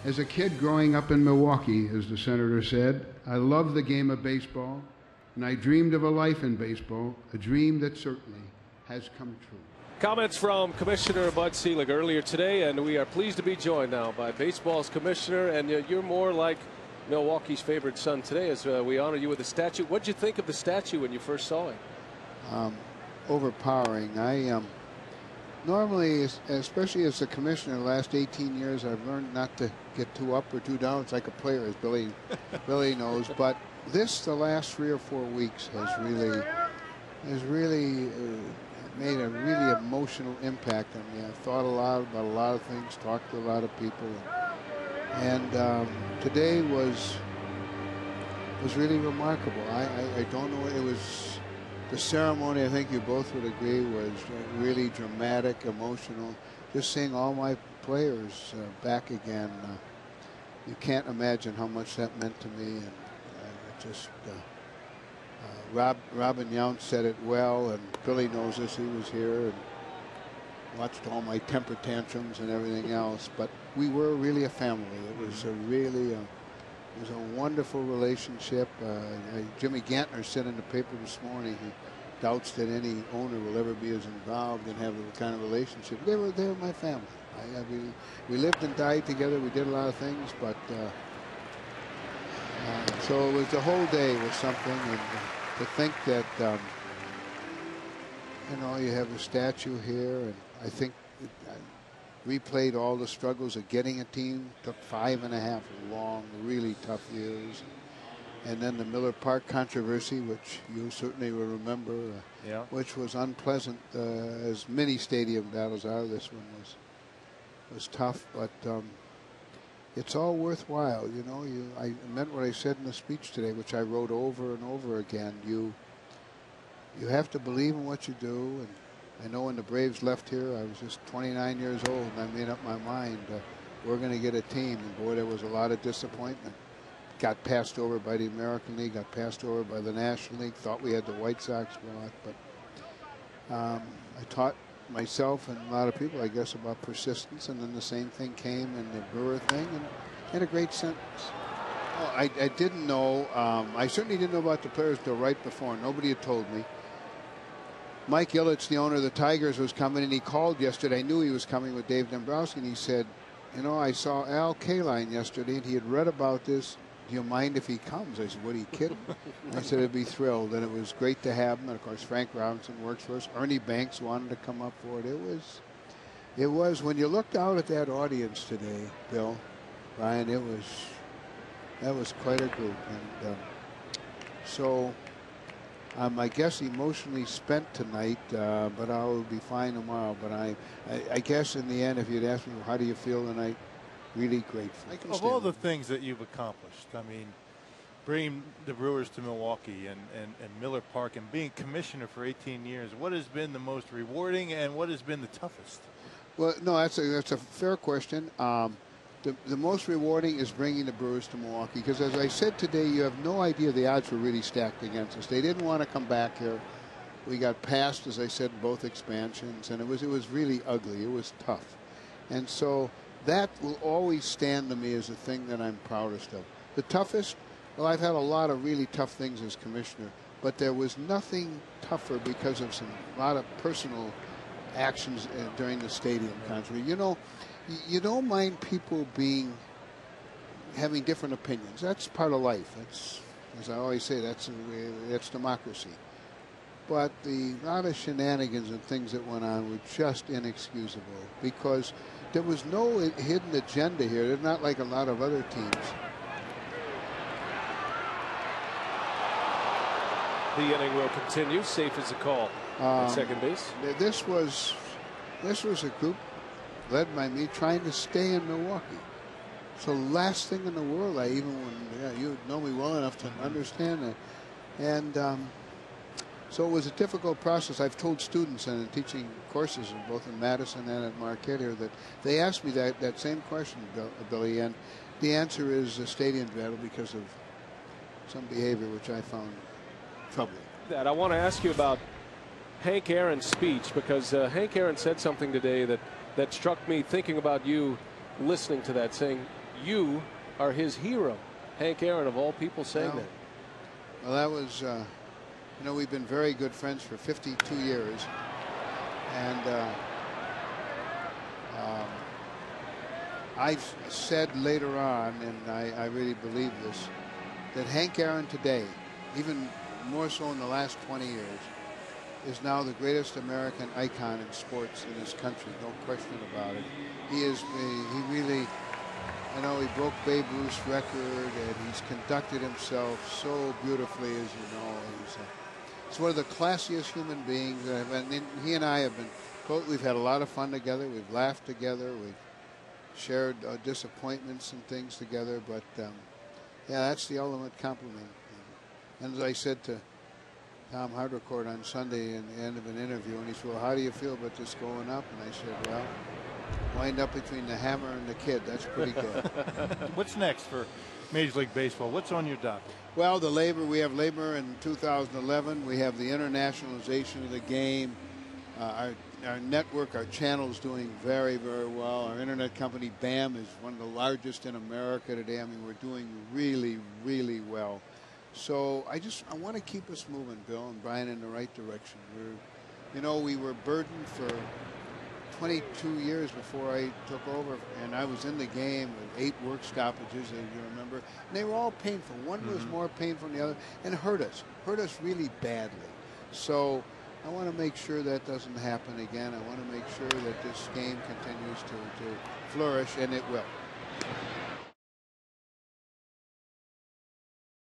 As a kid growing up in Milwaukee, as the senator said, I loved the game of baseball, and I dreamed of a life in baseball, a dream that certainly has come true. Comments from Commissioner Bud Selig earlier today, and we are pleased to be joined now by baseball's commissioner, and you're more like Milwaukee's favorite son today as we honor you with a statue. What did you think of the statue when you first saw it? Overpowering. I normally, especially as a commissioner, the last 18 years, I've learned not to get too up or too down. It's like a player, as Billy knows. But this, the last 3 or 4 weeks, has really made a really emotional impact on me. I've thought a lot about a lot of things, talked to a lot of people, and today was really remarkable. I don't know. It was the ceremony. I think you both would agree was really dramatic, emotional. Just seeing all my players back again. You can't imagine how much that meant to me, and Robin Yount said it well, and Billy knows this. He was here and watched all my temper tantrums and everything else. But we were really a family. It was it was a wonderful relationship. Jimmy Gantner said in the paper this morning he doubts that any owner will ever be as involved and have the kind of relationship. They were my family. We lived and died together. We did a lot of things, but so it was the whole day was something. And to think that you have a statue here, and I think I replayed all the struggles of getting a team. Took 5.5 long, really tough years. And then the Miller Park controversy, which you certainly will remember, which was unpleasant, as many stadium battles are. This one was tough, but it's all worthwhile. I meant what I said in the speech today, which I wrote over and over again. You have to believe in what you do. And I know when the Braves left here, I was just 29 years old, and I made up my mind. We're going to get a team. And boy, there was a lot of disappointment. Got passed over by the American League, got passed over by the National League, thought we had the White Sox block, but I taught myself and a lot of people, I guess, about persistence, and then the same thing came in the Brewer thing, and in a great sentence. Oh, I didn't know, I certainly didn't know about the players till right before. Nobody had told me. Mike Ilitch, the owner of the Tigers, was coming, and he called yesterday. I knew he was coming with Dave Dombrowski, and he said, I saw Al Kaline yesterday, and he had read about this. Do you mind if he comes? I said, what, are you kidding? I said, I'd be thrilled. And it was great to have him. And, of course, Frank Robinson works for us. Ernie Banks wanted to come up for it. It was when you looked out at that audience today, Bill, Brian, that was quite a group. And so I guess emotionally spent tonight, but I'll be fine tomorrow. But I guess in the end, if you'd ask me, how do you feel tonight? Really grateful. Of all the things that you've accomplished, I mean, bringing the Brewers to Milwaukee and Miller Park and being commissioner for 18 years, what has been the most rewarding and what has been the toughest? Well, no, that's a fair question. The most rewarding is bringing the Brewers to Milwaukee because, as I said today, you have no idea the odds were really stacked against us. They didn't want to come back here. We got passed, as I said, in both expansions, and it was really ugly. It was tough. And so that will always stand to me as the thing that I'm proudest of. The toughest, well, I've had a lot of really tough things as commissioner, but there was nothing tougher because of a lot of personal actions during the stadium controversy. You don't mind people having different opinions. That's part of life. That's, as I always say, that's democracy. But the lot of shenanigans and things that went on were just inexcusable because there was no hidden agenda here. They're not like a lot of other teams. The inning will continue. Safe as a call at second base. This was a group led by me trying to stay in Milwaukee. So last thing in the world, you know me well enough to understand that. And so it was a difficult process. I've told students and teaching courses both in Madison and at Marquette here that they asked me that same question, Billy, and the answer is a stadium battle because of some behavior which I found troubling. I want to ask you about Hank Aaron's speech because Hank Aaron said something today that struck me thinking about you listening to that, saying you are his hero. Hank Aaron, of all people, saying that. Well, that was, you know, we've been very good friends for 52 years. And I've said later on, and I really believe this, that Hank Aaron today, even more so in the last 20 years, is now the greatest American icon in sports in this country, no question about it. He really, I know he broke Babe Ruth's record, and he's conducted himself so beautifully, as you know. He's one of the classiest human beings, and he and I have been, we've had a lot of fun together, we've laughed together, we've shared disappointments and things together, but yeah, that's the ultimate compliment. And as I said to Tom Hardrecord on Sunday in the end of an interview, and he said, well, how do you feel about this going up? And I said, well, wind up between the hammer and the kid. That's pretty good. What's next for Major League Baseball? What's on your docket? Well, we have labor in 2011. We have the internationalization of the game. Our network, our channel is doing very, very well. Our internet company, BAM, is one of the largest in America today. I mean, we're doing really, really well. So I want to keep us moving, Bill and Brian, in the right direction. We were burdened for 22 years before I took over, and I was in the game with 8 work stoppages, as you remember. And they were all painful. One was more painful than the other, and hurt us really badly. So I want to make sure that doesn't happen again. I want to make sure that this game continues to flourish, and it will.